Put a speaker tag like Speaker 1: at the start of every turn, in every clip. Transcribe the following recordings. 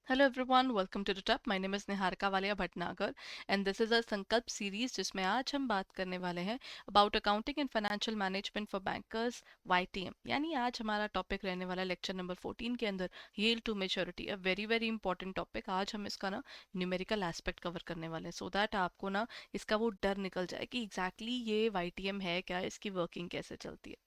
Speaker 1: Hello everyone, welcome to the top. My name is Niharika Walia Bhatnagar and this is a संकल्प series जिसमें आज हम बात करने वाले हैं about accounting and financial management for bankers YTM। यानी आज हमारा टॉपिक रहने वाला है लेक्चर नंबर 14 के अंदर yield to maturity. A very very important topic. आज हम इसका ना न्यूमेरिकल एस्पेक्ट कवर करने वाले हैं सो दैट आपको ना इसका वो डर निकल जाए कि एग्जैक्टली ये YTM है क्या, इसकी वर्किंग कैसे चलती है।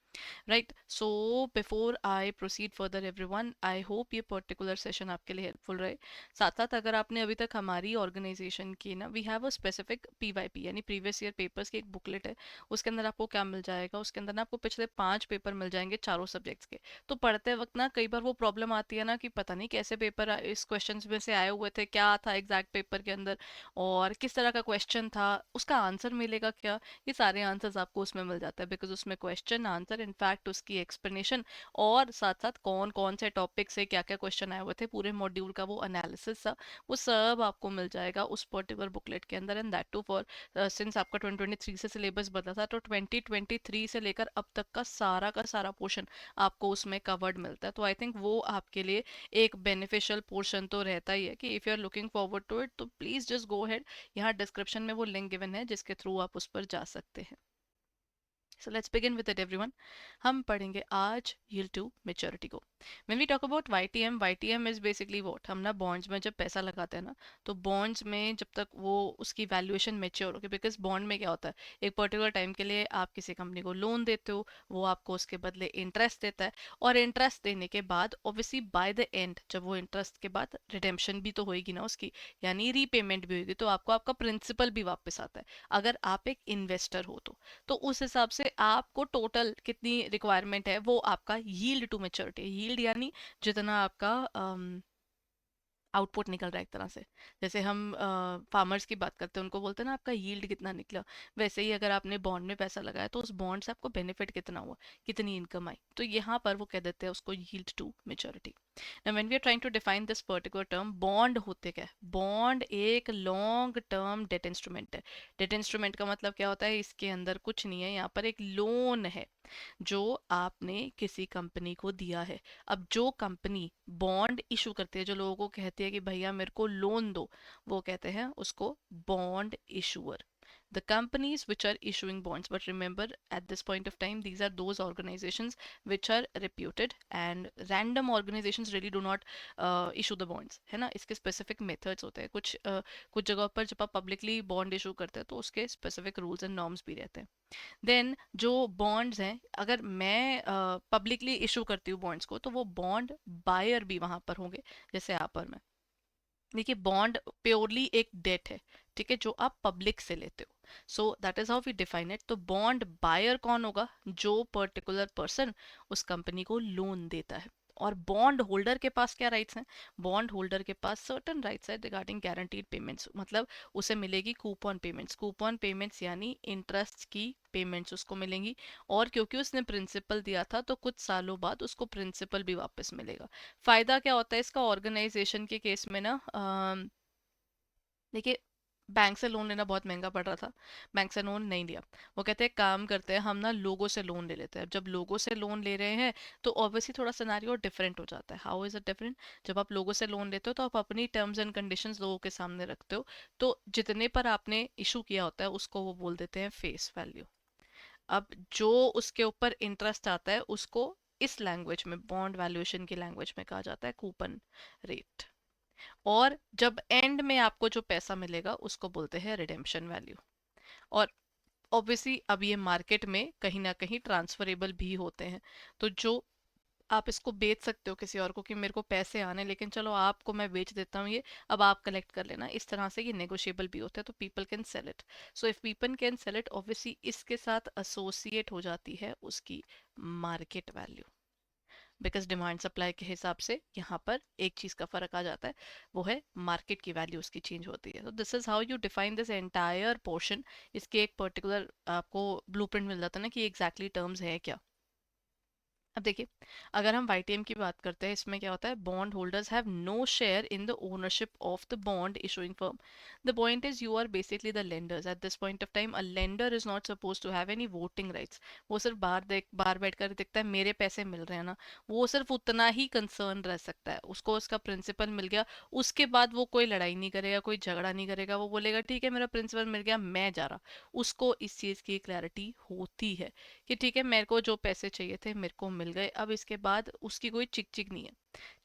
Speaker 1: Right, so before I proceed further everyone, I hope ये पर्टिकुलर सेशन आपके लिए हेल्पफुल रहे। साथ साथ अगर आपने अभी तक हमारी ऑर्गेनाइजेशन की ना, we have a specific PYP यानी प्रीवियस ईयर पेपर्स की एक बुकलेट है। उसके अंदर आपको क्या मिल जाएगा, उसके अंदर ना आपको पिछले 5 पेपर मिल जाएंगे चारों सब्जेक्ट्स के। तो पढ़ते वक्त ना कई बार वो प्रॉब्लम आती है ना कि पता नहीं कैसे पेपर इस क्वेश्चन में से आए हुए थे, क्या था एग्जैक्ट पेपर के अंदर और किस तरह का क्वेश्चन था, उसका आंसर मिलेगा क्या। ये सारे आंसर्स आपको उसमें मिल जाता है बिकॉज उसमें क्वेश्चन आंसर इनफैक्ट उसकी एक्सप्लेनेशन और साथ साथ कौन कौन से टॉपिक से क्या क्या क्वेश्चन आए हुए थे, पूरे मॉड्यूल का वो एनालिसिस था, वो सब आपको मिल जाएगा उस पर्टिकुलर बुकलेट के अंदर। And that too for since आपका 2023 से सिलेबस बदला था तो 2023 से लेकर अब तक का सारा पोर्शन आपको उसमें कवर्ड मिलता है। तो आई थिंक वो आपके लिए एक बेनिफिशियल पोर्शन तो रहता ही है कि if you are looking forward to it तो प्लीज़ जस्ट गो हेड। यहाँ डिस्क्रिप्शन में वो लिंक गिवन है जिसके थ्रू आप उस पर जा सकते हैं। So let's begin with it everyone. हम पढ़ेंगे आज यील्ड टू मेच्योरिटी को। When we talk about YTM is basically what, हम ना बॉन्ड्स में जब पैसा लगाते हैं ना, तो बॉन्ड्स में जब तक वो उसकी वैल्यूएशन मेच्योर होगी, बिकॉज बॉन्ड में क्या होता है, एक पर्टिकुलर टाइम के लिए आप किसी कंपनी को लोन देते हो, वो आपको उसके बदले इंटरेस्ट देता है और इंटरेस्ट देने के बाद ऑब्वियसली बाय द एंड जब वो इंटरेस्ट के बाद रिडेम्पशन भी तो होएगी ना उसकी, यानी रीपेमेंट भी होगी, तो आपको आपका प्रिंसिपल भी वापस आता है अगर आप एक इन्वेस्टर हो तो उस हिसाब से आपको टोटल कितनी रिक्वायरमेंट है वो आपका यील्ड टू मेच्योरिटी। यील्ड यानी जितना आपका आउटपुट निकल रहा है एक तरह से। जैसे हम फार्मर्स की बात करते हैं, उनको बोलते हैं ना आपका यील्ड कितना निकला, वैसे ही अगर आपने बॉन्ड में पैसा लगाया तो उस बॉन्ड से आपको बेनिफिट कितना हुआ, कितनी इनकम आई, तो यहाँ पर वो कह देते हैं उसको yield to maturity. Now when we are trying to define this particular term, bond होते क्या है, बॉन्ड एक लॉन्ग टर्म डेट इंस्ट्रूमेंट है। डेट इंस्ट्रूमेंट का मतलब क्या होता है, इसके अंदर कुछ नहीं है, यहाँ पर एक लोन है जो आपने किसी कंपनी को दिया है। अब जो कंपनी बॉन्ड इशू करती है, जो लोगों को कहती है कि भैया मेरे को लोन दो, वो कहते हैं उसको bond issuer, the companies which are issuing bonds. But remember, at this point of time, these are those organizations which are reputed, and random organizations really do not issue the bonds, है ना। इसके specific methods होते हैं, कुछ जगहों पर जब आप publicly bond issue करते हैं तो उसके specific rules and norms भी रहते हैं। देन जो बॉन्ड्स हैं, अगर मैं पब्लिकली इशू करती हूँ बॉन्ड्स को, तो वो बॉन्ड बायर भी वहां पर होंगे, जैसे आप और मैं। देखिए, बॉन्ड प्योरली एक डेट है, ठीक है, जो आप पब्लिक से लेते हो। So that is how we define it. तो बॉन्ड बायर कौन होगा, जो पर्टिकुलर पर्सन उस कंपनी को लोन देता है। और बॉन्ड होल्डर के पास क्या राइट्स हैं, बॉन्ड होल्डर के पास सर्टन राइट्स है रिगार्डिंग गारंटीड पेमेंट्स, मतलब उसे मिलेगी कूपन पेमेंट्स। कूपन पेमेंट्स यानी इंटरेस्ट की पेमेंट्स उसको मिलेंगी, और क्योंकि उसने प्रिंसिपल दिया था तो कुछ सालों बाद उसको प्रिंसिपल भी वापस मिलेगा। फायदा क्या होता है इसका ऑर्गेनाइजेशन के केस में ना, देखिए, बैंक से लोन लेना बहुत महंगा पड़ रहा था, बैंक से लोन नहीं लिया। वो कहते हैं काम करते हैं हम ना लोगों से लोन ले लेते हैं। अब जब लोगों से लोन ले रहे हैं तो ऑब्वियसली थोड़ा सिनेरियो डिफरेंट हो जाता है। हाउ इज इट डिफरेंट, जब आप लोगों से लोन लेते हो तो आप अपनी टर्म्स एंड कंडीशंस लोगों के सामने रखते हो, तो जितने पर आपने इशू किया होता है उसको वो बोल देते हैं फेस वैल्यू। अब जो उसके ऊपर इंटरेस्ट आता है उसको इस लैंग्वेज में, बॉन्ड वैल्यूएशन की लैंग्वेज में कहा जाता है कूपन रेट। और जब एंड में आपको जो पैसा मिलेगा उसको बोलते हैं रिडेम्पशन वैल्यू। और ऑब्वियसली अब ये मार्केट में कहीं ना कहीं ट्रांसफरेबल भी होते हैं, तो जो आप इसको बेच सकते हो किसी और को कि मेरे को पैसे आने लेकिन चलो आपको मैं बेच देता हूँ ये, अब आप कलेक्ट कर लेना, इस तरह से ये नेगोशिएबल भी होता है, तो people can sell it. So if people can sell it, obviously इसके साथ एसोसिएट हो जाती है उसकी market value, because demand supply के हिसाब से यहाँ पर एक चीज का फर्क आ जाता है, वो है मार्केट की वैल्यू उसकी चेंज होती है। तो this is how you define this entire portion. इसके एक पर्टिकुलर आपको ब्लूप्रिंट मिल जाता है ना कि एग्जैक्टली टर्म्स है क्या। अब देखिए, अगर हम वाईटीएम की बात करते हैं, इसमें क्या होता है, bond holders have no share in the ownership of the bond issuing firm. The point is you are basically the lenders at this point of time. A lender is not suppose to have any voting rights. वो सिर्फ बाहर बैठ कर देखता है मेरे पैसे मिल रहे हैं ना, वो सिर्फ उतना ही कंसर्न रह सकता है. उसको उसका प्रिंसिपल मिल गया, उसके बाद वो कोई लड़ाई नहीं करेगा, कोई झगड़ा नहीं करेगा, वो बोलेगा ठीक है मेरा प्रिंसिपल मिल गया, मैं जा रहा. उसको इस चीज़ की क्लैरिटी होती है कि ठीक है मेरे को जो पैसे चाहिए थे मेरे को मिल गए, अब इसके बाद उसकी कोई चिक चिक नहीं है.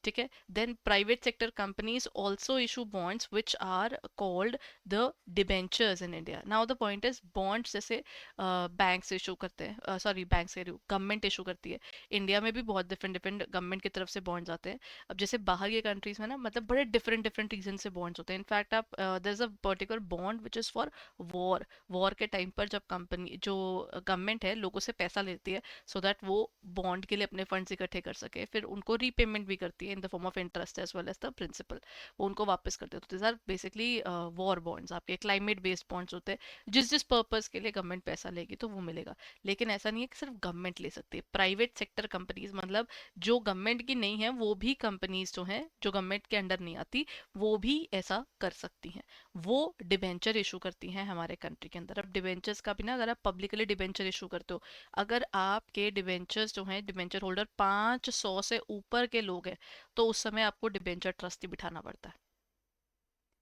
Speaker 1: ठीक है. Then private sector companies also issue bonds which are called the debentures in India. Now the point is bonds जैसे बैंक्स इशू करते हैं, सॉरी बैंक्स कह रही हूँ, गवर्नमेंट इशू करती है. इंडिया में भी बहुत डिफरेंट डिफरेंट गवर्नमेंट की तरफ से बॉन्ड्स आते हैं. अब जैसे बाहर के कंट्रीज में ना, मतलब बड़े डिफरेंट डिफरेंट रीजन से बॉन्ड्स होते हैं. इनफैक्ट आप there is a particular bond which is for war. War के टाइम पर जब कंपनी जो गवर्नमेंट है लोगों से पैसा लेती है सो दैट वो बॉन्ड के लिए अपने फंड्स इकट्ठे कर सके, फिर उनको रीपेमेंट भी करती है in the form of interest as well as the principal. वो उनको वापस करते हैं. तो this are basically war bonds, आपके क्लाइमेट बेस्ड बॉन्ड्स होते हैं. जिस जिस पर्पज के लिए गवर्नमेंट पैसा लेगी तो वो मिलेगा. लेकिन ऐसा नहीं है कि सिर्फ गवर्नमेंट ले सकती है. प्राइवेट सेक्टर कंपनीज, मतलब जो गवर्नमेंट की नहीं है वो भी कंपनीज जो हैं जो गवर्नमेंट के अंडर नहीं आती, वो भी ऐसा कर सकती हैं. वो डिबेंचर इशू करती हैं हमारे कंट्री के अंदर. अब डिबेंचर्स का भी ना, अगर आप पब्लिकली डिबेंचर इशू करते हो, अगर आपके डिबेंचर्स जो हैं, डिबेंचर होल्डर 500 से ऊपर के लोग हैं, तो उस समय आपको डिबेंचर ट्रस्टी बिठाना पड़ता है.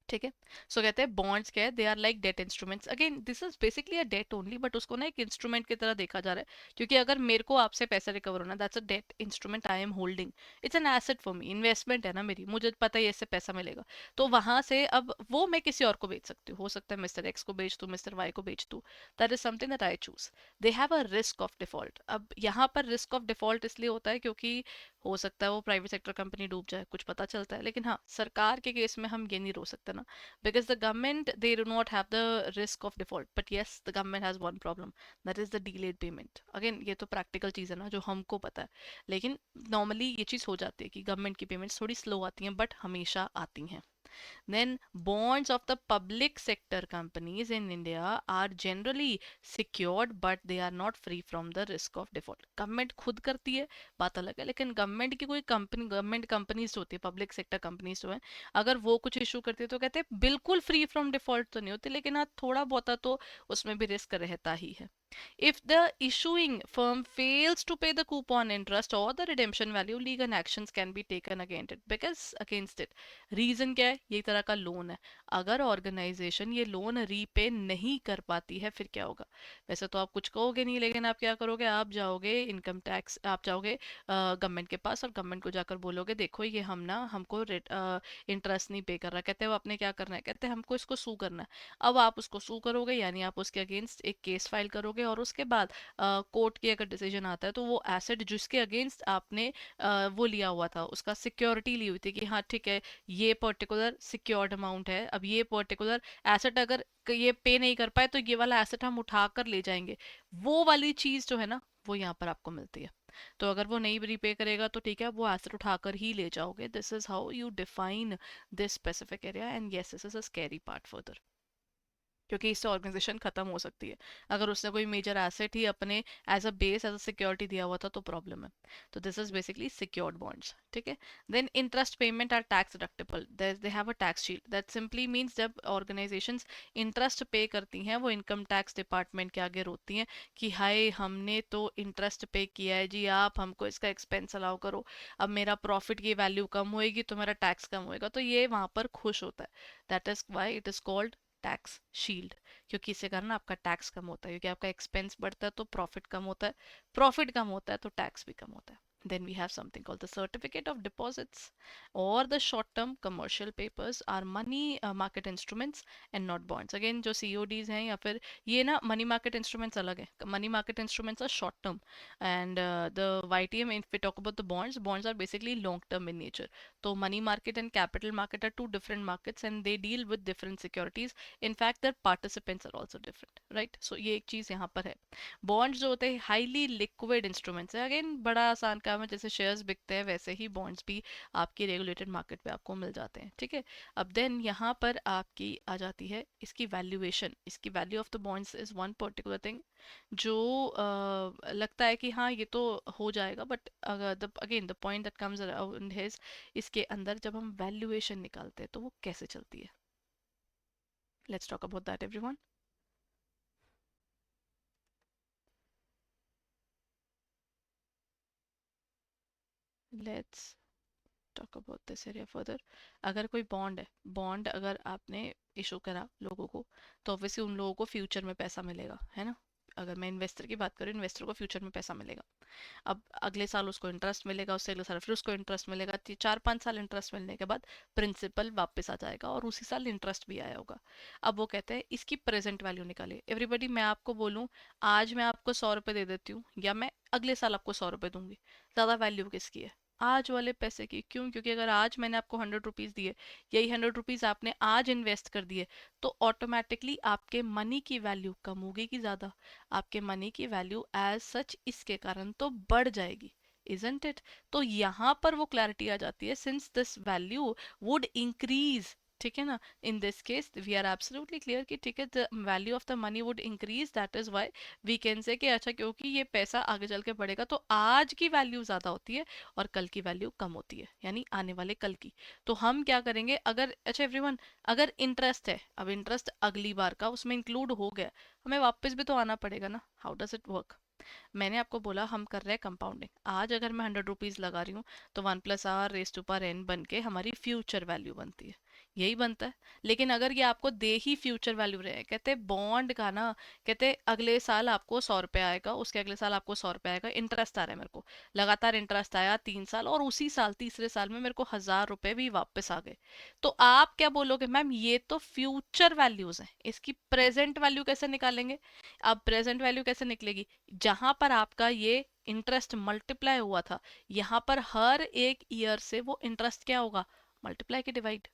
Speaker 1: ठीक है. सो कहते हैं बॉन्ड्स क्या है, they are like debt instruments. Again this is basically a debt only, but उसको ना एक इंस्ट्रूमेंट की तरह देखा जा रहा है. क्योंकि अगर मेरे को आपसे पैसा रिकवर होना, that's a debt instrument I am holding. It's an asset for me, investment है ना मेरी, मुझे पता है इससे पैसा मिलेगा. तो वहां से अब वो मैं किसी और को बेच सकती हूँ. हो सकता है मिस्टर एक्स को बेच दूँ, मिस्टर वाई को बेच दूँ. That is something that I choose. They have a risk of default. अब यहाँ पर रिस्क ऑफ डिफॉल्ट इसलिए होता है क्योंकि हो सकता है वो प्राइवेट सेक्टर कंपनी डूब जाए, कुछ पता चलता है. लेकिन हाँ, सरकार के केस में हम ये नहीं रो सकते ना, because the government they do not have the risk of default, but yes the government has one problem, that is the delayed payment. again ये तो प्रैक्टिकल चीज़ है ना जो हमको पता है. लेकिन नॉर्मली ये चीज़ हो जाती है कि गवर्नमेंट की पेमेंट्स थोड़ी स्लो आती हैं, बट हमेशा आती हैं. Then bonds of the public sector companies in India are generally secured, but they are not free from the risk of default. Government खुद करती है, बात अलग है. लेकिन गवर्नमेंट की कोई कंपनी, गवर्नमेंट कंपनीज होती है, पब्लिक सेक्टर कंपनीज जो है, अगर वो कुछ इशू करती है तो कहते हैं बिल्कुल फ्री फ्रॉम डिफॉल्ट तो नहीं होती, लेकिन हाँ थोड़ा बहुत तो उसमें भी रिस्क रहता ही है. If the issuing firm fails to pay the coupon interest or the redemption value, legal actions can be taken against it. Reason क्या है, ये तरह का लोन है. अगर ऑर्गेनाइजेशन ये लोन रीपे नहीं कर पाती है फिर क्या होगा. वैसे तो आप कुछ कहोगे नहीं, लेकिन आप क्या करोगे, आप जाओगे इनकम टैक्स, आप जाओगे गवर्नमेंट के पास और गवर्नमेंट को जाकर बोलोगे देखो ये हम ना, हमको इंटरेस्ट नहीं पे कर रहा. कहते हैं वो आपने क्या करना है, कहते हैं हमको इसको सू करना है. अब आप उसको सू करोगे, यानी आप उसके अगेंस्ट एक केस फाइल करोगे, और उसके बाद कोर्ट की अगर डिसीजन आता है तो वो एसेट जिसके अगेंस्ट आपने वो लिया हुआ था, उसका सिक्योरिटी ली हुई थी कि हाँ ठीक है ये पर्टिकुलर सिक्योर्ड अमाउंट है, अब ये पर्टिकुलर एसेट अगर ये पे नहीं कर पाए तो ये वाला एसेट हम उठा कर ले जाएंगे. वो वाली चीज जो है ना, वो यहाँ पर आपको मिलती है. तो अगर वो नहीं रीपे करेगा तो ठीक है, वो एसेट उठाकर ही ले जाओगे. This is how you define this specific area, and yes this is a scary part further, क्योंकि इससे ऑर्गेनाइजेशन खत्म हो सकती है. अगर उसने कोई मेजर एसेट ही अपने as a base, as a security दिया हुआ था तो प्रॉब्लम है. तो this is basically secured bonds. ठीक है. Then interest payment are tax deductible. They have a tax shield. That simply means जब ऑर्गेनाइजेशंस इंटरेस्ट पे करती हैं वो इनकम टैक्स डिपार्टमेंट के आगे रोती हैं कि हाय हमने तो इंटरेस्ट पे किया है जी, आप हमको इसका एक्सपेंस अलाउ करो. अब मेरा प्रॉफिट की वैल्यू कम होएगी तो मेरा टैक्स कम होएगा, तो ये वहां पर खुश होता है. That is why it is called tax shield. क्योंकि इससे कारण आपका टैक्स कम होता है, क्योंकि आपका एक्सपेंस बढ़ता है तो प्रॉफिट कम होता है, प्रॉफिट कम होता है तो टैक्स भी कम होता है. Then we have something called the certificate of deposits or the short term commercial papers are money market instruments and not bonds. Again जो CODs हैं या फिर ये ना money market instruments अलग है. Money market instruments are short term and the YTM, if we talk about the bonds are basically long term in nature. तो money market and capital market are two different markets and they deal with different securities. In fact their participants are also different, right? So ये एक चीज यहाँ पर है. Bonds जो होते हैं हाईली लिक्विड इंस्ट्रूमेंट्स है. अगेन बड़ा आसान काम इंडिया में जैसे शेयर्स बिकते हैं वैसे ही बॉन्ड्स भी आपकी रेगुलेटेड मार्केट पे आपको मिल जाते हैं, ठीक है। अब देन यहाँ पर आपकी आ जाती है इसकी वैल्यूएशन। इसकी value of the bonds is one particular thing जो लगता है कि हाँ ये तो हो जाएगा, बट अगर the again the point that comes around his, इसके अंदर जब हम वैल्यूएशन निकालते हैं तो वो कैसे चलती है। Let's talk about that everyone. Let's talk about this area further. अगर कोई बॉन्ड है, बॉन्ड अगर आपने इशू करा लोगों को, तो ऑब्वियसली उन लोगों को फ्यूचर में पैसा मिलेगा, है ना। अगर मैं इन्वेस्टर की बात करूँ, इन्वेस्टर को फ्यूचर में पैसा मिलेगा। अब अगले साल उसको इंटरेस्ट मिलेगा, उससे अगले साल फिर उसको इंटरेस्ट मिलेगा, 4-5 साल इंटरेस्ट मिलने के बाद प्रिंसिपल वापस आ जाएगा और उसी साल इंटरेस्ट भी आया होगा। अब वो कहते हैं इसकी प्रेजेंट वैल्यू निकालिए। एवरीबडी, मैं आपको बोलूँ आज मैं आपको 100 रुपये दे देती हूँ या मैं अगले साल आपको 100 रुपये दूंगी, ज़्यादा वैल्यू किसकी है? आज वाले पैसे की। क्यों? क्योंकि अगर आज मैंने आपको 100 रुपीज़ दिए, यही 100 रुपीज़ आपने आज इन्वेस्ट कर दिए, तो ऑटोमेटिकली आपके मनी की वैल्यू कम होगी कि ज़्यादा? आपके मनी की वैल्यू एज सच इसके कारण तो बढ़ जाएगी, इजंट इट? तो यहाँ पर वो क्लैरिटी आ जाती है, since this value would increase, ठीक है ना। In this case we are absolutely clear कि ठीक है, the value of the money would increase, that is why we can say कि अच्छा क्योंकि ये पैसा आगे चल के बढ़ेगा तो आज की वैल्यू ज्यादा होती है और कल की वैल्यू कम होती है, यानी आने वाले कल की। तो हम क्या करेंगे, अगर अच्छा एवरीवन, अगर इंटरेस्ट है, अब इंटरेस्ट अगली बार का उसमें इंक्लूड हो गया, हमें वापस भी तो आना पड़ेगा ना। How does it work? मैंने आपको बोला हम कर रहे हैं कंपाउंडिंग। आज अगर मैं 100 रुपीज़ लगा रही हूँ तो 1+r⁻n बन के हमारी फ्यूचर वैल्यू बनती है, यही बनता है। लेकिन अगर ये आपको दे ही फ्यूचर वैल्यू रहे, कहते बॉन्ड का ना, कहते अगले साल आपको 100 रुपये आएगा, उसके अगले साल आपको 100 रुपये आएगा, इंटरेस्ट आ रहा है मेरे को, लगातार इंटरेस्ट आया 3 साल, और उसी साल तीसरे साल में मेरे को 1000 रुपये भी वापस आ गए, तो आप क्या बोलोगे? मैम ये तो फ्यूचर वैल्यूज हैं, इसकी प्रेजेंट वैल्यू कैसे निकालेंगे? अब प्रेजेंट वैल्यू कैसे निकलेगी? जहां पर आपका ये इंटरेस्ट मल्टीप्लाई हुआ था, यहाँ पर हर एक ईयर से वो इंटरेस्ट क्या होगा? मल्टीप्लाई के डिवाइड।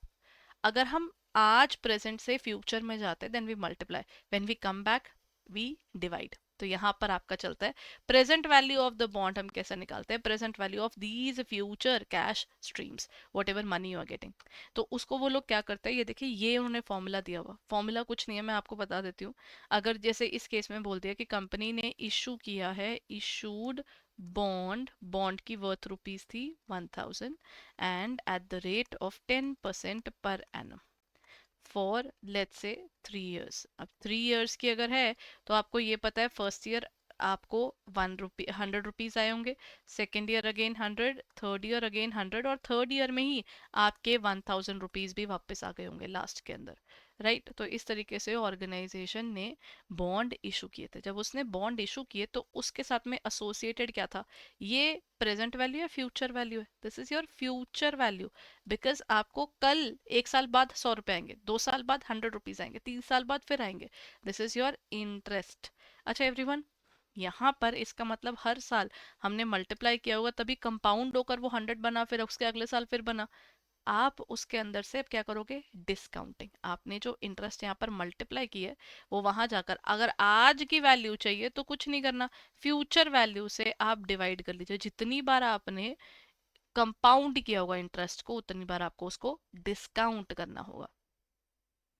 Speaker 1: अगर हम आज प्रेजेंट से फ्यूचर में जाते हैं then we multiply, when we come back we divide. तो यहाँ पर आपका चलता है present value of the bond. हम कैसे निकालते हैं? Present value of these future cash streams, whatever money you are getting. तो उसको वो लोग क्या करते हैं, ये देखिए ये उन्होंने फॉर्मूला दिया हुआ, फॉर्मूला कुछ नहीं है, मैं आपको बता देती हूँ। अगर जैसे इस केस में बोल दिया कि कंपनी ने इशू किया है, इशूड बॉन्ड, बॉन्ड की वर्थ रुपीज थी 1000 and at the rate of 10% per annum for let's say 3 years. अब 3 इयर्स की अगर है तो आपको ये पता है फर्स्ट ईयर आपको 100 रुपीज आए होंगे, second year again 100, third year again 100, और थर्ड ईयर में ही आपके 1000 रुपीज भी वापस आ गए होंगे लास्ट के अंदर, राइट। तो इस तरीके से ऑर्गेनाइजेशन ने बॉन्ड इशू किए थे। जब उसने बॉन्ड इशू किए तो उसके साथ में एसोसिएटेड क्या था? ये प्रेजेंट वैल्यू है, फ्यूचर वैल्यू है, this is your future value. Because आपको कल 1 साल बाद 100 रुपए आएंगे, 2 साल बाद 100 रुपीज आएंगे, 3 साल बाद फिर आएंगे, दिस इज योर इंटरेस्ट। अच्छा एवरीवन, यहाँ पर इसका मतलब हर साल हमने मल्टीप्लाई किया होगा तभी कंपाउंड होकर वो 100 बना, फिर उसके अगले साल फिर बना। आप उसके अंदर से अब क्या करोगे? डिस्काउंटिंग। आपने जो इंटरेस्ट यहाँ पर मल्टीप्लाई की है वो वहां जाकर अगर आज की वैल्यू चाहिए तो कुछ नहीं करना, फ्यूचर वैल्यू से आप डिवाइड कर लीजिए। जितनी बार आपने कंपाउंड किया होगा इंटरेस्ट को उतनी बार आपको उसको डिस्काउंट करना होगा।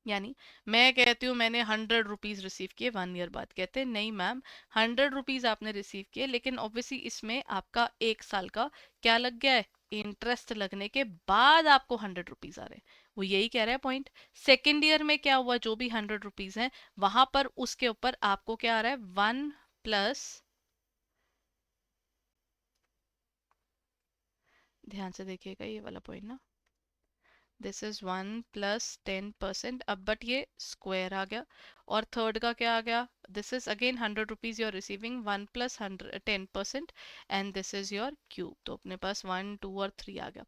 Speaker 1: यानी मैं कहती हूँ मैंने 100 रुपीज रिसीव किए 1 ईयर बाद, कहते हैं नहीं मैम 100 रुपीज आपने रिसीव किए, लेकिन ऑब्वियसली इसमें आपका 1 साल का क्या लग गया है? इंटरेस्ट लगने के बाद आपको 100 रुपीज आ रहे हैं। वो यही कह रहा है पॉइंट। सेकेंड ईयर में क्या हुआ? जो भी 100 रुपीज है वहां पर उसके ऊपर आपको क्या आ रहा है? 1+, ध्यान से देखिएगा ये वाला पॉइंट ना, दिस इज 1+10%। अब बट ये स्क्वायर आ गया, और थर्ड का क्या आ गया? This is again 100 rupees you are receiving, 1+10%, and this is your cube. तो अपने पास 1, 2 और 3 आ गया।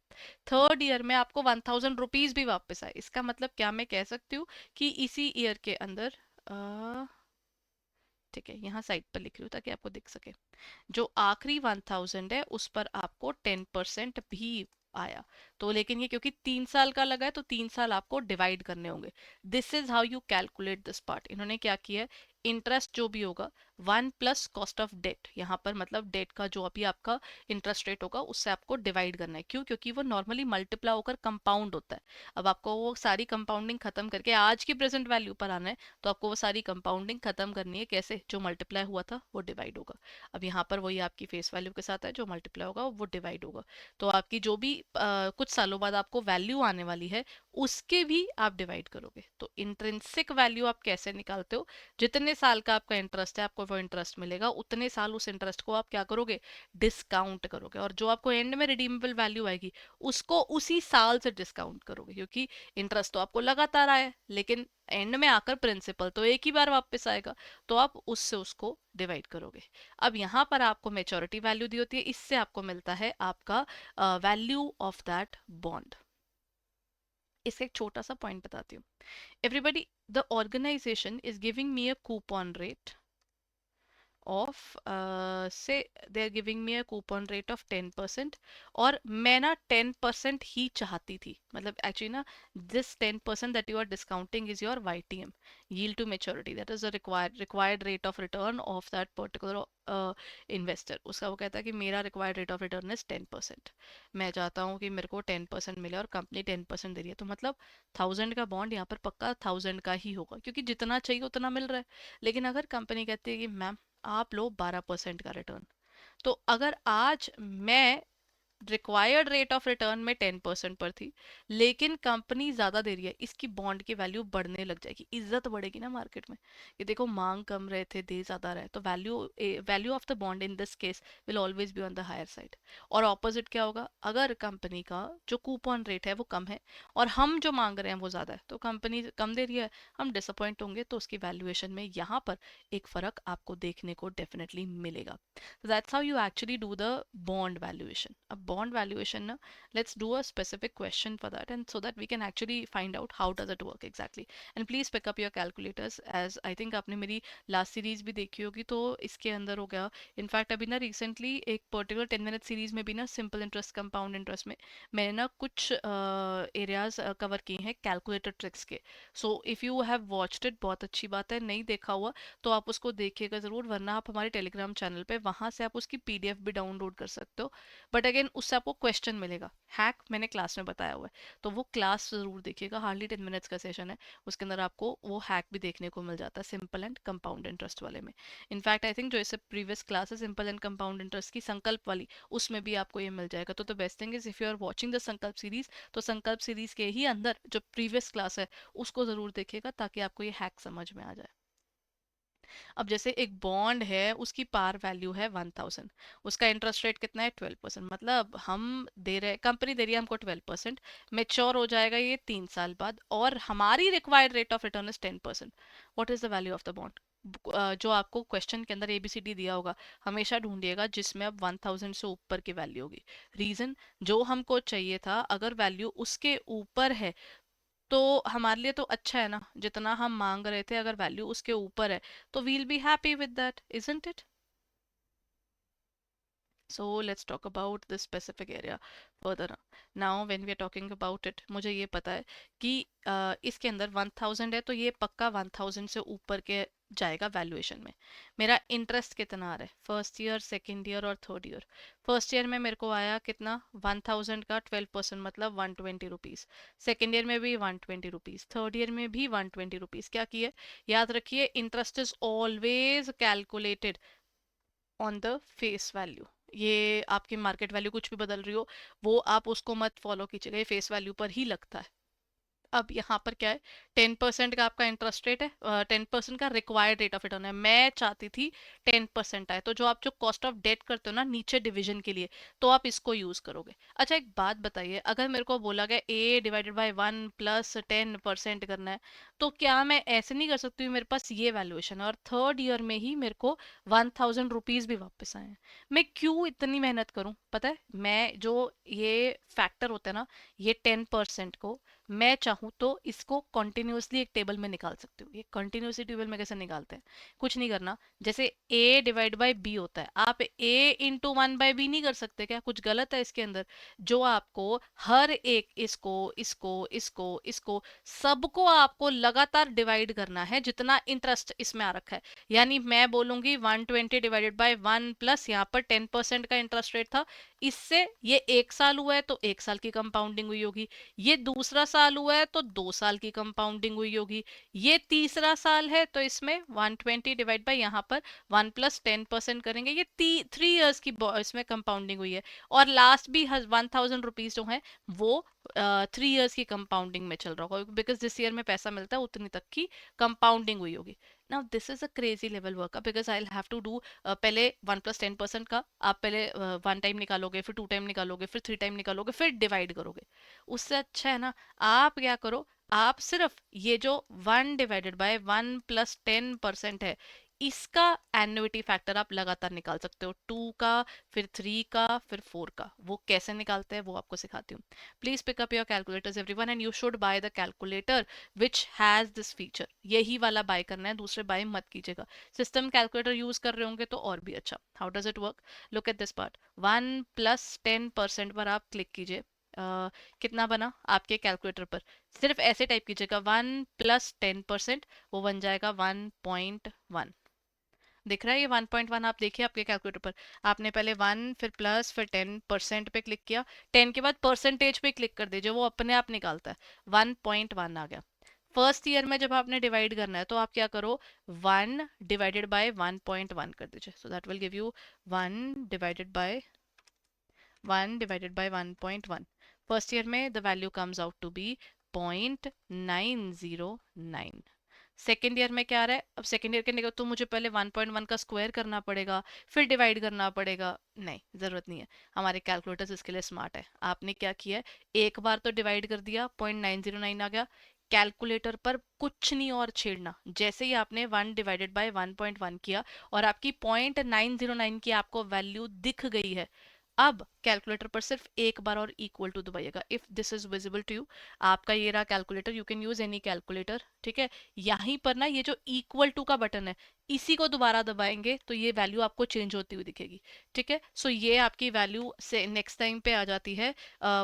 Speaker 1: थर्ड ईयर में आपको 1000 रुपीज भी वापस आए। इसका मतलब क्या मैं कह सकती हूँ कि इसी ईयर के अंदर ठीक है, यहाँ साइड पर लिख रही हूँ ताकि आपको दिख सके, जो आखिरी 1000 है उस पर आपको 10% भी आया। तो लेकिन ये क्योंकि 3 साल का लगा है तो 3 साल आपको डिवाइड करने होंगे। This is how you calculate this part. इन्होंने क्या किया है, इंटरेस्ट जो भी होगा 1 + कॉस्ट ऑफ डेट, यहाँ पर मतलब डेट का जो अभी आपका इंटरेस्ट रेट होगा उससे आपको डिवाइड करना है। क्यों? क्योंकि वो नॉर्मली मल्टीप्लाई होकर कंपाउंड होता है। अब आपको वो सारी कंपाउंडिंग खत्म करके आज की प्रेजेंट वैल्यू पर आना है, तो आपको वो सारी कंपाउंडिंग खत्म करनी है। कैसे? जो मल्टीप्लाई हुआ था वो डिवाइड होगा। अब यहाँ पर वही आपकी फेस वैल्यू के साथ है, जो मल्टीप्लाई होगा वो डिवाइड होगा। तो आपकी जो भी कुछ सालों बाद आपको वैल्यू आने वाली है उसके भी आप डिवाइड करोगे। तो इंट्रिंसिक वैल्यू आप कैसे निकालते हो? जितने साल का आपका इंटरेस्ट है आपको वो इंटरेस्ट मिलेगा, उतने साल उस इंटरेस्ट को आप क्या करोगे? डिस्काउंट करोगे, और जो आपको एंड में रिडीमेबल वैल्यू आएगी उसको उसी साल से डिस्काउंट करोगे, क्योंकि इंटरेस्ट तो आपको लगातार आया है लेकिन एंड में आकर प्रिंसिपल तो एक ही बार वापस आएगा, तो आप उससे उसको डिवाइड करोगे। अब यहाँ पर आपको मेच्योरिटी वैल्यू दी होती है, इससे आपको मिलता है आपका वैल्यू ऑफ दैट बॉन्ड। इसका एक छोटा सा पॉइंट बताती हूँ। Everybody, the organisation is giving me a coupon rate of say they are giving me a coupon rate of 10%, और मैं ना 10% ही चाहती थी। मतलब एक्चुअली ना, this 10% that you are discounting is your YTM, yield to maturity, that is the required rate of return of that particular investor. उसका वो कहता है कि मेरा required rate of return is 10%। मैं चाहता हूँ कि मेरे को 10% मिले और कंपनी 10% दे रही है, तो मतलब 1000 का बॉन्ड यहाँ पर पक्का 1000 का ही होगा, क्योंकि जितना चाहिए उतना मिल रहा है। लेकिन अगर कंपनी कहती है कि मैम आप लो 12% का रिटर्न, तो अगर आज मैं रिक्वायर्ड रेट ऑफ रिटर्न में 10% पर थी लेकिन कंपनी ज्यादा दे रही है, इसकी बॉन्ड की वैल्यू बढ़ने लग जाएगी, इज्जत बढ़ेगी ना मार्केट में। ये देखो, मांग कम रहे थे, दे ज्यादा रहे, तो value value of the bond in this case will always be on the higher side. और ऑपोजिट क्या होगा? अगर कंपनी का जो कूपन रेट है वो कम है और हम जो मांग रहे हैं वो ज्यादा है, तो कंपनी कम दे रही है, हम डिसअपॉइंट होंगे, तो उसकी वैल्यूएशन में यहाँ पर एक फर्क आपको देखने को डेफिनेटली मिलेगा। So that's how you actually do the bond valuation. A bond valuation, let's do a specific question for that, and so that we can actually find out how does it work exactly. And please pick up your calculators, as I think आपने मेरी last series भी देखी होगी, तो इसके अंदर हो गया। इनफैक्ट अभी ना रिसेंटली एक पर्टिकुलर 10 मिनट सीरीज में भी ना सिंपल इंटरेस्ट कंपाउंड इंटरेस्ट में मैंने ना कुछ एरियाज कवर किए हैं कैलकुलेटर ट्रिक्स के। So if you have watched it, बहुत अच्छी बात है, नहीं देखा हुआ तो आप उसको देखिएगा ज़रूर, वरना आप हमारे टेलीग्राम चैनल पे वहाँ से आप उसकी PDF भी डाउनलोड कर सकते हो। बट अगेन उससे आपको क्वेश्चन मिलेगा, हैक मैंने क्लास में बताया हुआ है, तो वो क्लास ज़रूर देखिएगा। हार्डली 10 मिनट्स का सेशन है, उसके अंदर आपको वो हैक भी देखने को मिल जाता है सिंपल एंड कंपाउंड इंटरेस्ट वाले में। इनफैक्ट आई थिंक जो इससे प्रीवियस क्लास है सिंपल एंड कंपाउंड इंटरेस्ट की संकल्प वाली, उसमें भी आपको ये मिल जाएगा। तो the best thing is, if you are watching the Sankalp series, तो संकल्प सीरीज के ही अंदर जो प्रीवियस क्लास है उसको ज़रूर देखिएगा, ताकि आपको ये हैक समझ में आ जाए। अब जैसे एक बॉन्ड है, उसकी पार वैल्यू है 1000, उसका इंटरेस्ट रेट कितना है? 12%। मतलब हम दे रहे, कंपनी दे रही है हमको 12%, मेच्योर हो जाएगा ये 3 साल बाद, और हमारी required rate of return is 10%। What is the value of the bond? जो आपको क्वेश्चन के अंदर ABCD दिया होगा, हमेशा ढूंढिएगा जिसमें अब 1000 से ऊपर की वैल्यू होगी। रीजन, जो हमको चाहिए था, अगर वैल्यू उसके ऊपर है तो हमारे लिए तो अच्छा है ना, जितना हम मांग रहे थे अगर वैल्यू उसके ऊपर है तो we'll be happy with that, isn't it? So let's talk about this specific area further. Now when we are talking about it, मुझे ये पता है कि इसके अंदर 1000 है, तो ये पक्का 1000 से ऊपर के जाएगा वैल्यूएशन में। मेरा इंटरेस्ट कितना आ रहा है? फर्स्ट ईयर, सेकेंड ईयर और थर्ड ईयर। फर्स्ट ईयर में मेरे को आया कितना? 1000 का 12% मतलब 120 रुपीज़। सेकेंड ईयर में भी 120 रुपीज़, थर्ड ईयर में भी 120 रुपीज़। क्या किए? याद रखिए, interest is always calculated on the face value. ये आपकी मार्केट वैल्यू कुछ भी बदल रही हो, वो आप उसको मत फॉलो कीजिएगा, ये फेस वैल्यू पर ही लगता है। अब यहाँ पर क्या है? 10% का आपका इंटरेस्ट रेट है, 10% का रिक्वायर्ड रेट ऑफ रिटर्न है। मैं चाहती थी 10% आए, तो जो आप जो कॉस्ट ऑफ डेट करते हो ना नीचे डिवीजन के लिए, तो आप इसको यूज करोगे। अच्छा एक बात बताइए, अगर मेरे को बोला गया A/1 + 10% करना है, तो क्या मैं ऐसे नहीं कर सकती हूँ? मेरे पास ये वैल्यूएशन है और थर्ड ईयर में ही मेरे को 1000 रुपीज भी वापस आए हैं, मैं क्यों इतनी मेहनत करूँ? पता है, मैं जो ये फैक्टर होता है ना, ये 10% को मैं चाहूँ तो इसको कंटिन्यूअसली एक टेबल में निकाल सकती हूँ। ये कंटिन्यूअसली टेबल में कैसे निकालते हैं? कुछ नहीं करना, जैसे ए डिवाइड बाय बी होता है, आप ए इंटू वन बाय बी नहीं कर सकते क्या? कुछ गलत है इसके अंदर? जो आपको हर एक, इसको इसको इसको इसको सबको आपको लगातार डिवाइड करना है जितना इंटरेस्ट इसमें आ रखा है। यानी मैं बोलूंगी 120 डिवाइडेड बाय 1 प्लस यहाँ पर 10% का इंटरेस्ट रेट था, इससे ये 1 साल हुआ है तो 1 साल की कंपाउंडिंग हुई होगी, ये दूसरा साल हुआ है तो 2 साल की कंपाउंडिंग हुई होगी, ये तीसरा साल है तो इसमें 120 डिवाइड बाय यहाँ पर 1 प्लस 10% करेंगे, ये 3 ईयर्स की इसमें कंपाउंडिंग हुई है। और लास्ट भी 1000 रुपीज जो है वो 3 ईयर्स की कंपाउंडिंग में चल रहा होगा, बिकॉज जिस ईयर में पैसा मिलता है उतनी तक की कंपाउंडिंग हुई होगी। Now this is a crazy level work because I have to do, पहले 1 प्लस 10% का आप पहले 1 टाइम निकालोगे, फिर 2 टाइम निकालोगे, फिर 3 टाइम निकालोगे, फिर डिवाइड करोगे। उससे अच्छा है ना, आप क्या करो, आप सिर्फ ये जो 1 डिवाइडेड बाय 1 प्लस 10% है, इसका एन्युटी फैक्टर आप लगातार निकाल सकते हो, 2 का, फिर 3 का, फिर 4 का। वो कैसे निकालते हैं वो आपको सिखाती हूँ। Please pick up your calculators everyone and you should buy the calculator which has this feature. यही वाला बाय करना है, दूसरे बाय मत कीजिएगा। सिस्टम कैलकुलेटर यूज कर रहे होंगे तो और भी अच्छा। How does it work? Look at this part, 1 plus 10% पर आप क्लिक कीजिए। कितना बना आपके कैलकुलेटर पर? सिर्फ ऐसे टाइप कीजिएगा 1 प्लस 10%, वो बन जाएगा 1.1। दिख रहा है ये 1.1? आप देखिए आपके कैलकुलेटर पर, आपने पहले 1 फिर प्लस फिर 10% पे क्लिक किया, 10 के बाद परसेंटेज पे क्लिक कर दीजिए, वो अपने आप निकालता है, 1.1 आ गया। फर्स्ट ईयर में जब आपने डिवाइड करना है तो आप क्या करो, 1 डिवाइडेड बाय 1.1 कर दीजिए, so that will give you 1 divided by 1.1। First year में the value comes out to be 0.909। Second year में क्या आ रहा है? अब सेकेंड ईयर करने का तो मुझे पहले 1.1 का स्क्वायर करना पड़ेगा, फिर डिवाइड करना पड़ेगा। नहीं, जरूरत नहीं है, हमारे कैलकुलेटर्स इसके लिए स्मार्ट है। आपने क्या किया है, एक बार तो डिवाइड कर दिया, 0.909 आ गया, कैलकुलेटर पर कुछ नहीं और छेड़ना। जैसे ही आपने 1 डिवाइडेड बाय 1.1 किया और आपकी 0.909 की आपको वैल्यू दिख गई है, अब कैलकुलेटर पर सिर्फ एक बार और इक्वल टू दबाइएगा। If this is visible to you, आपका ये रहा calculator, you can use any calculator, ठीक है। यहीं पर ना ये जो इक्वल टू का बटन है, इसी को दोबारा दबाएंगे तो ये वैल्यू आपको चेंज होती हुई दिखेगी, ठीक है। सो ये आपकी वैल्यू से नेक्स्ट टाइम पे आ जाती है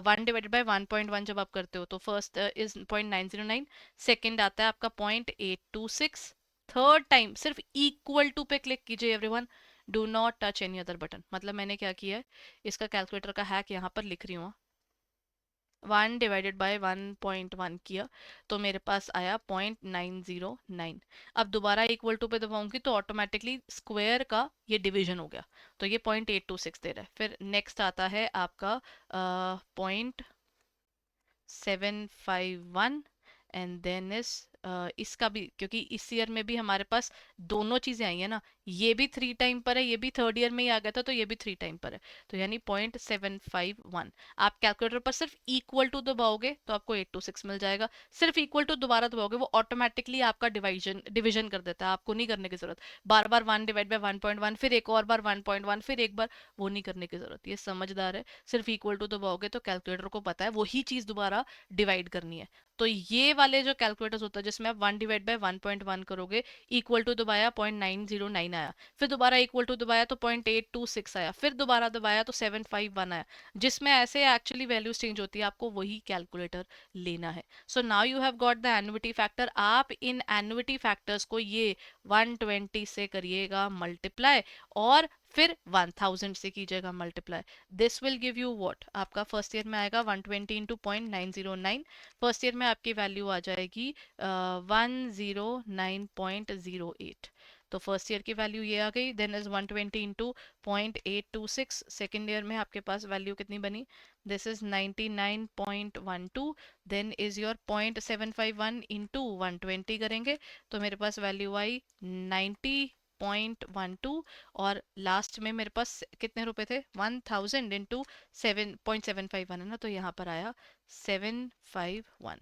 Speaker 1: 1 डिवाइडेड बाय 1.1 जब आप करते हो तो फर्स्ट इज 0.909, सेकेंड आता है आपका 0.826, थर्ड टाइम सिर्फ इक्वल टू पे क्लिक कीजिए everyone, do not touch any other button. मतलब मैंने क्या किया है, इसका कैलकुलेटर का हैक यहाँ पर लिख रही हूँ। 1 डिवाइडेड बाय 1.1 किया तो मेरे पास आया 0.909। अब दोबारा इक्वल टू पे दबाऊंगी तो ऑटोमेटिकली स्क्वायर का ये डिवीजन हो गया, तो ये 0.826 दे रहा है। फिर नेक्स्ट आता है आपका 0.751 एंड देन इज, इसका भी, क्योंकि इस ईयर में भी हमारे पास दोनों चीजें आई है ना, ये भी 3 टाइम पर है, ये भी थर्ड ईयर में ही आ गया था तो ये भी 3 टाइम पर है, तो यानी 0.751। आप कैलकुलेटर पर सिर्फ इक्वल टू दबाओगे तो आपको 826 मिल जाएगा, सिर्फ इक्वल टू दोबारा दबाओगे वो ऑटोमेटिकली आपका डिवाइजन डिवीजन कर देता है, आपको नहीं करने की जरूरत। बार बार 1 डिवाइड बाय 1.1, फिर एक और बार 1.1, फिर एक बार, वो नहीं करने की जरूरत। ये समझदार है, सिर्फ इक्वल टू दबाओगे तो कैलकुलेटर को पता है वही चीज दोबारा डिवाइड करनी है। तो ये वाले जो कैलकुलेटर्स होता है जिसमें आप 1 डिवाइड बाय 1.1 करोगे, इक्वल टू दबाया 0.909 आया, फिर दोबारा इक्वल टू दबाया तो 0.826 आया, फिर दोबारा दबाया तो 751 आया, जिसमें ऐसे एक्चुअली वैल्यूज चेंज होती है, आपको वही कैलकुलेटर लेना है। So now you have got the annuity factor. आप इन एन्युटी फैक्टर्स को ये 120 से करिएगा मल्टीप्लाई, और फिर 1000 से कीजिएगा multiply. This will give you what, आपका फर्स्ट ईयर में आएगा 120 इंटू 0.909, फर्स्ट ईयर में आपकी वैल्यू आ जाएगी 109.08। तो फर्स्ट ईयर की वैल्यू ये आ गई, then is 120 into 0.826, second year में आपके पास वैल्यू कितनी बनी, this is 99.12, then is your 0.751 into 120 करेंगे तो मेरे पास वैल्यू आई 90.12, और लास्ट में मेरे पास कितने रुपए थे, 1000 इंटू 7.751 है ना, तो यहाँ पर आया 751।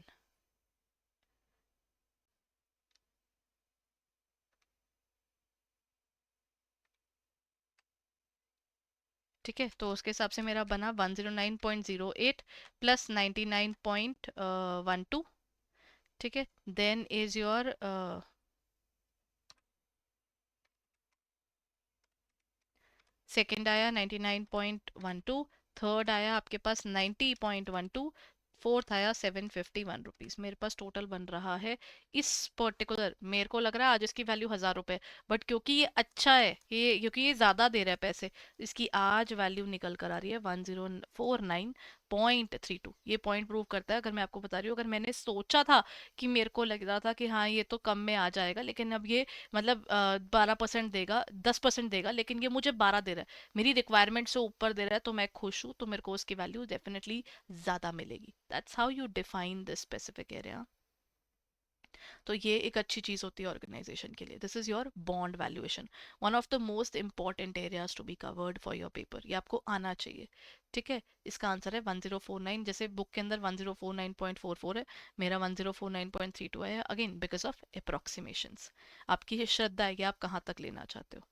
Speaker 1: ठीक है, तो उसके हिसाब से मेरा बना 109.08 प्लस 99.12। ठीक है, देन इज योर सेकंड आया 99.12, थर्ड आया आपके पास 90.12, फोर्थ आया 751 रुपीज। मेरे पास टोटल बन रहा है इस पर्टिकुलर, मेरे को लग रहा है आज इसकी वैल्यू 1000 रुपए, बट क्योंकि ये अच्छा है, ये क्योंकि ये ज्यादा दे रहा है पैसे, इसकी आज वैल्यू निकल कर आ रही है 1049.32। ये पॉइंट प्रूव करता है, अगर मैं आपको बता रही हूँ, अगर मैंने सोचा था कि मेरे को लग रहा था कि हाँ ये तो कम में आ जाएगा, लेकिन अब ये मतलब 12% देगा, 10% देगा, लेकिन ये मुझे 12 दे रहा है, मेरी रिक्वायरमेंट से ऊपर दे रहा है, तो मैं खुश हूँ, तो मेरे को उसकी वैल्यू डेफिनेटली ज्यादा मिलेगी। That's how you define this specific area. तो ये एक अच्छी चीज होती है ऑर्गेनाइजेशन के लिए। This is your bond valuation, one of the most important areas to be covered for your paper, ये आपको आना चाहिए। ठीक है, इसका आंसर है 1049। जैसे बुक के अंदर 1049.44 है, मेरा 1049.32 है, अगेन बिकॉज ऑफ अप्रोक्सीमेशंस। आपकी ये श्रद्धा है कि आप कहाँ तक लेना चाहते हो।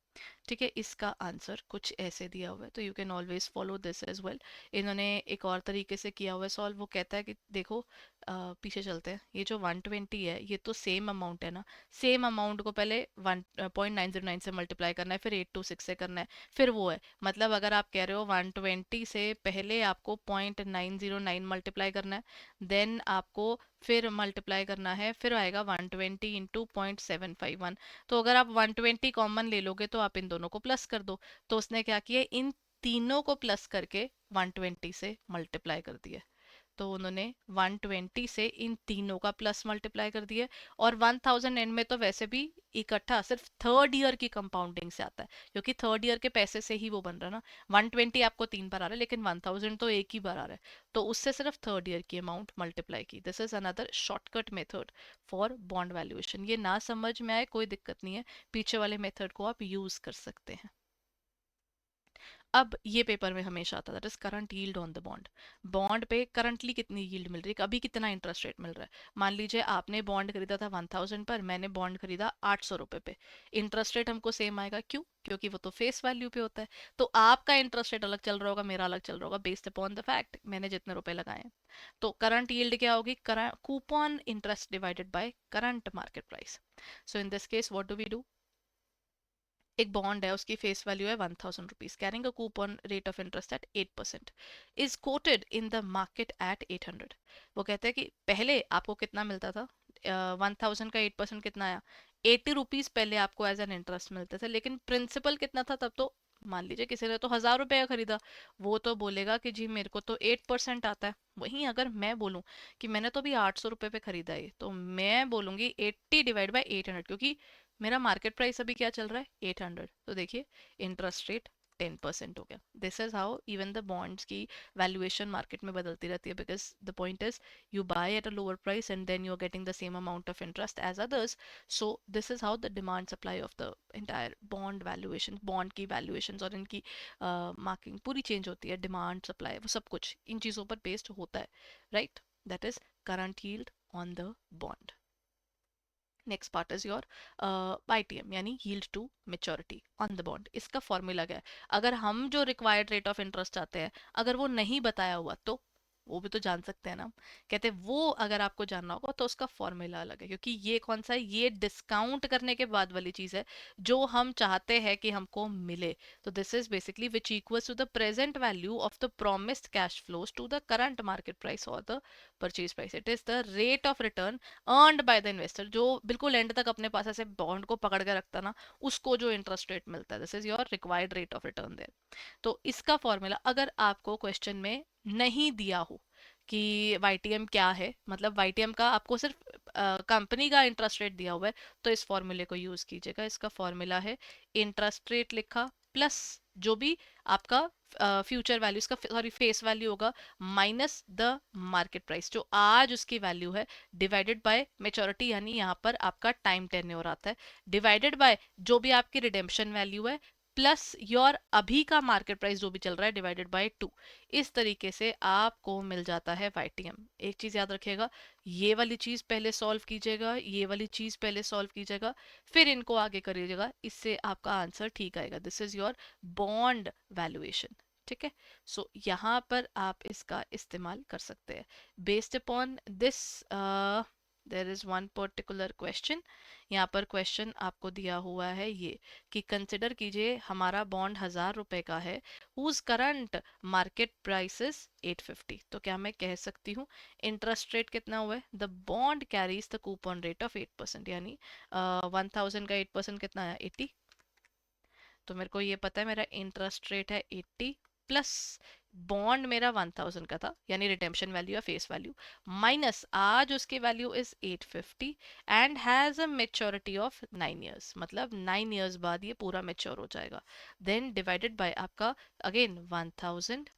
Speaker 1: ठीक है, इसका आंसर कुछ ऐसे दिया हुआ है, तो you can always follow this as well. इन्होंने एक और तरीके से किया हुआ है सॉल्व, वो कहता है कि देखो पीछे चलते हैं, ये जो 120 है ये तो सेम अमाउंट है ना, सेम अमाउंट को पहले 1.909 से मल्टीप्लाई करना है, फिर 826 से करना है, फिर वो है, मतलब अगर आप कह रहे हो 120 से पहले आपको 0.909 मल्टीप्लाई करना है, देन आपको फिर मल्टीप्लाई करना है, फिर आएगा 120 इंटू 0.751। तो अगर आप 120 कॉमन ले लोगे तो आप इन दोनों को प्लस कर दो। तो उसने क्या किया, इन तीनों को प्लस करके 120 से मल्टीप्लाई कर दिया। तो उन्होंने 120 से इन तीनों का प्लस मल्टीप्लाई कर दिया। और 1000 एंड में तो वैसे भी इकट्ठा सिर्फ थर्ड ईयर की कंपाउंडिंग से आता है, क्योंकि थर्ड ईयर के पैसे से ही वो बन रहा है ना। 120 आपको 3 बार आ रहा है, लेकिन 1000 तो एक ही बार आ रहा है, तो उससे सिर्फ थर्ड ईयर की अमाउंट मल्टीप्लाई की। This is another shortcut method for bond valuation. ये ना समझ में आए कोई दिक्कत नहीं है, पीछे वाले मेथड को आप यूज कर सकते हैं। अब ये पेपर में हमेशा आता है, that is current yield on the bond. Bond पे करंटली कितनी यील्ड मिल रही है, अभी कितना इंटरेस्ट रेट मिल रहा है। मान लीजिए आपने बॉन्ड खरीदा था 1000 पर, मैंने बॉन्ड खरीदा 800 रुपए पे, इंटरेस्ट रेट हमको सेम आएगा, क्यों? क्योंकि वो तो फेस वैल्यू पे होता है। तो आपका इंटरेस्ट रेट अलग चल रहा होगा, मेरा अलग चल रहा होगा, बेस्ड अपॉन द फैक्ट मैंने जितने रुपए लगाए हैं। तो करंट यील्ड क्या होगी, coupon interest divided by current market price. So in this case what do we do, एक बॉन्ड है, उसकी फेस वैल्यू है 1000 rupees, carrying a coupon rate of interest at 8%, is quoted in the market at 800। वो कहते हैं कि पहले आपको कितना मिलता था, 1000 का 8% कितना आया, 80 रुपीज पहले आपको एज एन इंटरेस्ट मिलते थे, लेकिन प्रिंसिपल कितना था तब तो, मान लीजिए किसी ने तो 1000 रुपए का खरीदा, वो तो बोलेगा कि जी मेरे को तो 8% आता है। वहीं अगर मैं बोलूं कि मैंने तो अभी 800 रुपए पे खरीदा है, तो मैं बोलूंगी 80 डिवाइड बाई 800, क्योंकि मेरा मार्केट प्राइस अभी क्या चल रहा है 800। तो देखिए इंटरेस्ट रेट 10% हो गया। This is how even the bonds की वैल्यूएशन मार्केट में बदलती रहती है, because the point is you buy at a lower price and then you are getting the same amount of interest as others. So this is how the demand supply of the entire bond valuation, bond की valuation और इनकी marking पूरी change होती है, demand supply वो सब कुछ इन चीज़ों पर बेस्ड होता है, right? That is current yield on the bond. Next part is your ITM, यानी yield to maturity on the bond. इसका फॉर्मूला क्या है, अगर हम जो रिक्वायर्ड रेट ऑफ इंटरेस्ट चाहते हैं, अगर वो नहीं बताया हुआ तो वो भी तो जान सकते हैं ना हम। कहते हैं वो अगर आपको जानना होगा तो उसका फॉर्मूला अलग है, क्योंकि ये कौन सा है, ये डिस्काउंट करने के बाद वाली चीज है जो हम चाहते हैं कि हमको मिले। तो this is basically which equals to the present value of the promised cash flows to the current market price और the purchase price. It is the rate of return earned by the investor, जो बिल्कुल and तक अपने पास ऐसे bond को पकड़ के रखता ना, उसको जो इंटरेस्ट रेट मिलता है, this is your required rate of return there. तो इसका फॉर्मूला अगर आपको क्वेश्चन में नहीं दिया हो कि YTM क्या है, मतलब YTM का आपको सिर्फ कंपनी का इंटरेस्ट रेट दिया हुआ है, तो इस फॉर्मूले को यूज कीजिएगा। इसका फॉर्मूला है इंटरेस्ट रेट लिखा प्लस जो भी आपका फ्यूचर वैल्यू, इसका सॉरी फेस वैल्यू होगा, माइनस द मार्केट प्राइस जो आज उसकी वैल्यू है, डिवाइडेड बाय मेच्योरिटी, यानी यहाँ पर आपका टाइम टेन्योर आता है, डिवाइडेड बाय जो भी आपकी रिडेम्पशन वैल्यू है, प्लस योर अभी का मार्केट प्राइस जो भी चल रहा है, डिवाइडेड बाय 2। इस तरीके से आपको मिल जाता है YTM। एक चीज याद रखिएगा, ये वाली चीज पहले सॉल्व कीजिएगा, ये वाली चीज पहले सॉल्व कीजिएगा, फिर इनको आगे करिएगा, इससे आपका आंसर ठीक आएगा। This is your bond valuation. ठीक है। सो यहाँ पर आप इसका इस्तेमाल कर सकते हैं based upon this. There is one particular question, यहाँ पर क्वेश्चन आपको दिया हुआ है ये कि कंसिडर कीजिए हमारा बॉन्ड 1,000 रुपए का है, whose current market price is 850। तो क्या मैं कह सकती हूँ इंटरेस्ट रेट कितना हुआ है, the bond carries the coupon rate of 8%, यानी 1,000 का 8% कितना है 80। तो मेरे को ये पता है मेरा इंटरेस्ट रेट है 80 प्लस बॉन्ड मेरा 1,000 का था, यानी रिडेम्पशन वैल्यू या फेस वैल्यू, माइनस आज उसकी value is 850 and has a maturity of 9 years, मतलब 9 years बाद ये पूरा मेच्योर हो जाएगा। देन डिवाइडेड बाय आपका अगेन 1,000,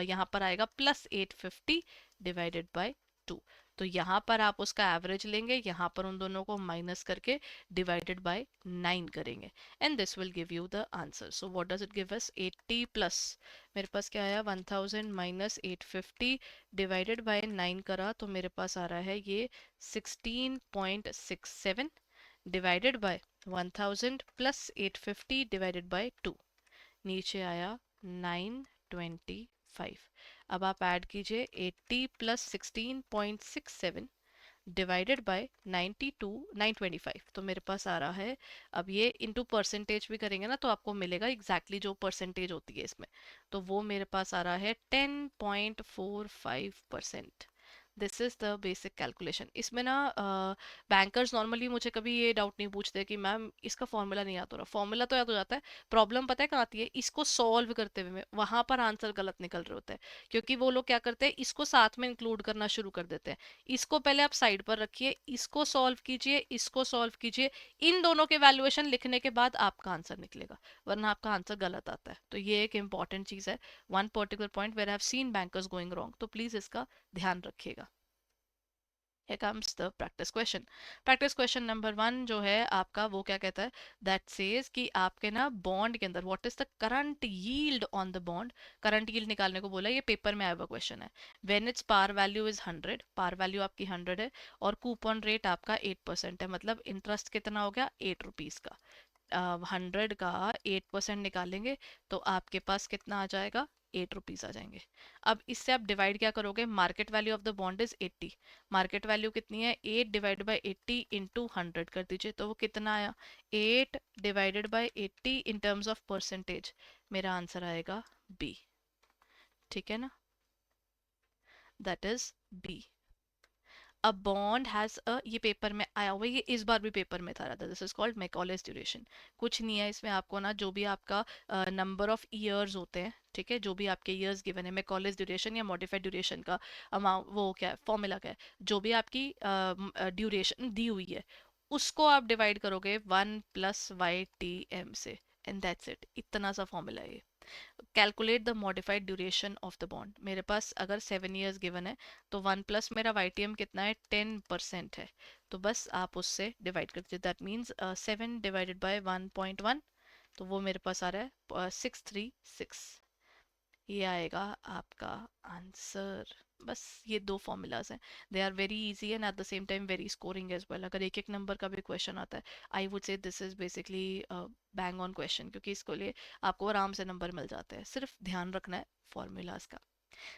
Speaker 1: यहाँ पर आएगा प्लस 850 डिवाइडेड बाय 2। तो यहाँ पर आप उसका एवरेज लेंगे, यहाँ पर उन दोनों को माइनस करके डिवाइडेड बाय 9 करेंगे, and this will give you the answer. So what does it give us, 80 plus मेरे पास क्या आया 1,000 माइनस 850 डिवाइडेड बाय 9 करा तो मेरे पास आ रहा है ये 16.67 divided by 1,000 plus 850 divided by 2, नीचे आया 925। अब आप ऐड कीजिए 80 प्लस 16.67 डिवाइडेड बाय 92 925, तो मेरे पास आ रहा है, अब ये इनटू परसेंटेज भी करेंगे ना तो आपको मिलेगा एग्जैक्टली जो परसेंटेज होती है इसमें, तो वो मेरे पास आ रहा है 10.45%। This is the basic calculation. इसमें ना बैंकर्स नॉर्मली मुझे कभी ये डाउट नहीं पूछते कि मैम इसका फॉर्मूला नहीं याद हो रहा, फॉर्मूला तो याद हो जाता है, प्रॉब्लम पता है कहाँ आती है, इसको सॉल्व करते हुए वहां पर आंसर गलत निकल रहे होते हैं, क्योंकि वो लोग क्या करते हैं इसको साथ में इंक्लूड करना शुरू कर देते हैं। इसको पहले आप साइड पर रखिए, इसको सॉल्व कीजिए, इसको सॉल्व कीजिए, इन दोनों के वैल्यूएशन लिखने के बाद आपका आंसर निकलेगा, वरना आपका आंसर गलत आता है। तो ये एक इंपॉर्टेंट चीज है, one particular point where I have seen bankers going wrong, तो प्लीज इसका ध्यान रखिएगा। Here comes the practice question. Practice question number 1 जो है आपका वो क्या कहता है, that says कि आपके ना बॉन्ड के अंदर what is the current yield on the bond, current yield निकालने को बोला, ये पेपर में आया हुआ क्वेश्चन है। when its par value is 100, par value आपकी 100 है और कूपन रेट आपका 8% है, मतलब इंटरेस्ट कितना हो गया 8 रुपीज का। 100 का 8% निकालेंगे तो आपके पास कितना आ जाएगा 8 रुपीज आ जाएंगे। अब इससे आप डिवाइड क्या करोगे, market value of the bond is 80, market value कितनी है 8 डिवाइड बाई 80 इंटू 100 कर दीजिए, तो वो कितना आया 8 divided by 80 in terms of percentage, मेरा आंसर आएगा बी। ठीक है ना, that is B. A bond has a, ये पेपर में आया हुआ है, ये इस बार भी पेपर में था, दिस इज कॉल्ड मैकॉलेस ड्यूरेशन। कुछ नहीं है इसमें, आपको ना जो भी आपका नंबर ऑफ ईयर्स होते हैं, ठीक है, जो भी आपके ईयर्स गिवन है, मैकॉलेस ड्यूरेशन या मॉडिफाइड ड्यूरेशन का अमाउंट, वो क्या है फॉर्मूला क्या है, जो भी आपकी ड्यूरेशन दी हुई है उसको आप डिवाइड करोगे 1 + YTM से, एंड दैट्स इट, इतना सा फॉर्मूला है ये। Calculate the modified duration of the bond, मेरे पास अगर 7 years गिवन है तो 1 प्लस मेरा YTM कितना है 10% है, तो बस आप उससे डिवाइड कर दीजिए, दैट मीन्स 7 डिवाइडेड बाय 1.1, तो वो मेरे पास आ रहा है 636, ये आएगा आपका आंसर। बस ये दो फॉर्मूलाज हैं, they are very easy and at the same time very scoring as well. अगर एक एक नंबर का भी क्वेश्चन आता है, I would say this is basically bang on question, क्योंकि इसको लिए आपको आराम से नंबर मिल जाते हैं, सिर्फ ध्यान रखना है फॉर्मूलाज का।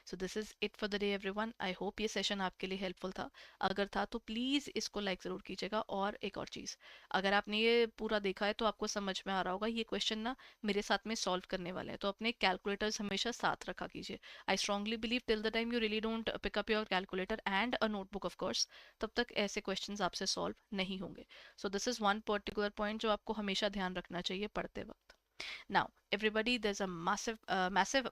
Speaker 1: सो this is it for the day everyone, I hope ये सेशन आपके लिए हेल्पफुल था, अगर था तो प्लीज़ इसको लाइक ज़रूर कीजिएगा। और एक और चीज़, अगर आपने ये पूरा देखा है तो आपको समझ में आ रहा होगा ये क्वेश्चन ना मेरे साथ में सॉल्व करने वाले हैं, तो अपने कैलकुलेटर्स हमेशा साथ रखा कीजिए। I strongly believe till the time you really don't pick up your calculator and a notebook of course, तब तक ऐसे क्वेश्चंस आपसे सॉल्व नहीं होंगे। So this is one particular point जो आपको हमेशा ध्यान रखना चाहिए पढ़ते वक्त। Now, everybody, there's a massive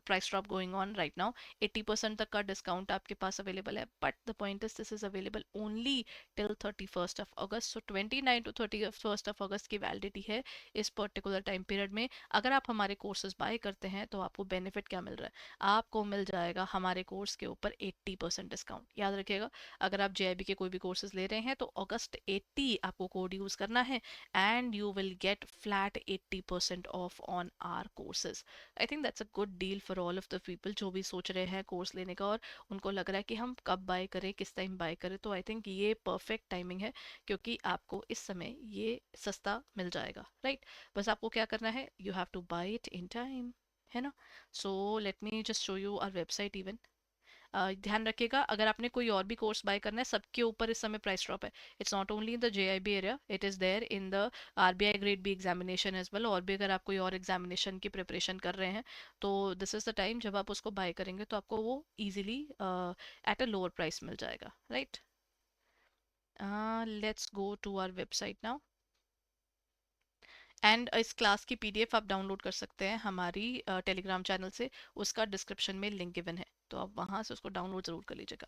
Speaker 1: price drop going on right now. 80% तक का डिस्काउंट आपके पास अवेलेबल है, but the point is this is available only till 31st of August. So 29 to 31st of August की वैलिडिटी है इस particular time period में। अगर आप हमारे कोर्सेज बाय करते हैं तो आपको बेनिफिट क्या मिल रहा है, आपको मिल जाएगा हमारे कोर्स के ऊपर 80% डिस्काउंट। याद रखिएगा, अगर आप JIB के कोई भी कोर्सेज ले रहे हैं तो अगस्त 80 आपको कोड यूज करना है and you will get flat 80% off on our courses. I think that's a good deal for all of the people जो भी सोच रहे हैं कोर्स लेने का और उनको लग रहा है कि हम कब बाय करें, किस टाइम बाय करें, तो आई थिंक ये परफेक्ट टाइमिंग है, क्योंकि आपको इस समय ये सस्ता मिल जाएगा, राइट। बस आपको क्या करना है, you have to buy it in time, है ना. So let me just show you our website even. ध्यान रखिएगा, अगर आपने कोई और भी कोर्स बाय करना है, सबके ऊपर इस समय प्राइस ड्रॉप है. It's not only in the JIB area, it is there in the RBI grade B examination as well. और भी अगर आप कोई और एग्जामिनेशन की प्रिपरेशन कर रहे हैं तो दिस इज़ द टाइम जब आप उसको बाय करेंगे तो आपको वो easily at a lower price मिल जाएगा, right. Let's go to our website now. And इस क्लास की PDF आप डाउनलोड कर सकते हैं हमारी टेलीग्राम चैनल से. उसका डिस्क्रिप्शन में लिंक गिवन है, तो आप वहाँ से उसको डाउनलोड ज़रूर कर लीजिएगा.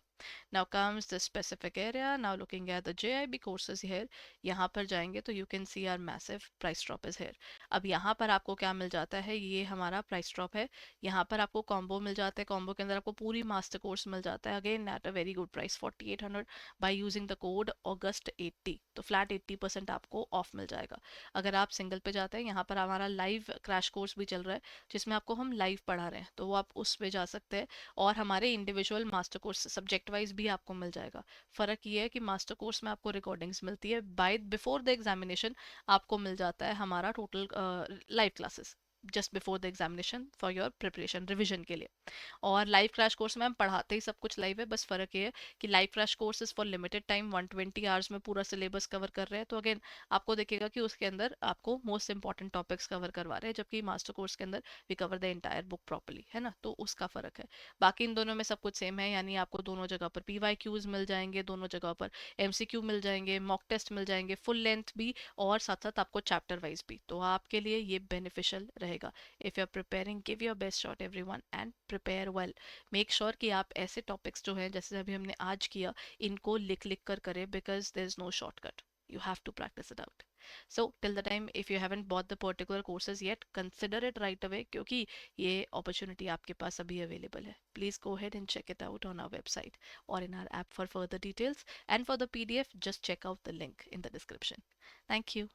Speaker 1: Now comes the specific area. Now looking at the JIB courses here. यहाँ पर जाएंगे तो you can see our massive price drop is here. अब यहाँ पर आपको क्या मिल जाता है, ये हमारा प्राइस ड्रॉप है. यहाँ पर आपको कॉम्बो मिल जाता है, कॉम्बो के अंदर आपको पूरी मास्टर कोर्स मिल जाता है again at a very good price 4800 by using the code August 80. तो फ्लैट 80% आपको ऑफ मिल जाएगा. अगर आप सिंगल पे जाते हैं, यहाँ पर हमारा लाइव क्रैश कोर्स भी चल रहा है जिसमें आपको हम लाइव पढ़ा रहे हैं, तो वो आप उस पे जा सकते हैं. और हमारे individual master course subject wise भी आपको मिल जाएगा. फ़र्क ये है कि मास्टर कोर्स में आपको रिकॉर्डिंग्स मिलती है बाय बिफोर द एग्जामिनेशन. आपको मिल जाता है हमारा total live classes just before the examination for your preparation revision के लिए. और लाइव क्रैश कोर्स में हम पढ़ाते ही सब कुछ लाइव है, बस फ़र्क ये है कि live crash course is for limited time, 120 hours में पूरा सिलेबस कवर कर रहे हैं. तो अगेन आपको देखिएगा कि उसके अंदर आपको मोस्ट इंपॉर्टेंट टॉपिक्स कवर करवा रहे हैं, जबकि मास्टर कोर्स के अंदर we cover the entire book properly, है ना. तो उसका फ़र्क है. बाकी इन दोनों में सब कुछ सेम है, यानी आपको दोनों जगह पर PYQs मिल जाएंगे, दोनों जगह पर MCQ मिल जाएंगे, मॉक टेस्ट मिल जाएंगे फुल लेंथ भी, और साथ साथ आपको चैप्टर वाइज भी. तो आपके लिए ये बेनिफिशियल रहेगा. If you are preparing, give your best shot everyone and prepare well. Make sure कि आप ऐसे टॉपिक्स जो हैं जैसे अभी हमने आज किया, इनको लिख लिख कर करें, because there is no shortcut. You have to practice it out. So till the time, if you haven't bought the particular courses yet, consider it right away, क्योंकि ये opportunity आपके पास अभी available है. Please go ahead and check it out on our website or in our app for further details. And for the PDF, just check out the link in the description. Thank you.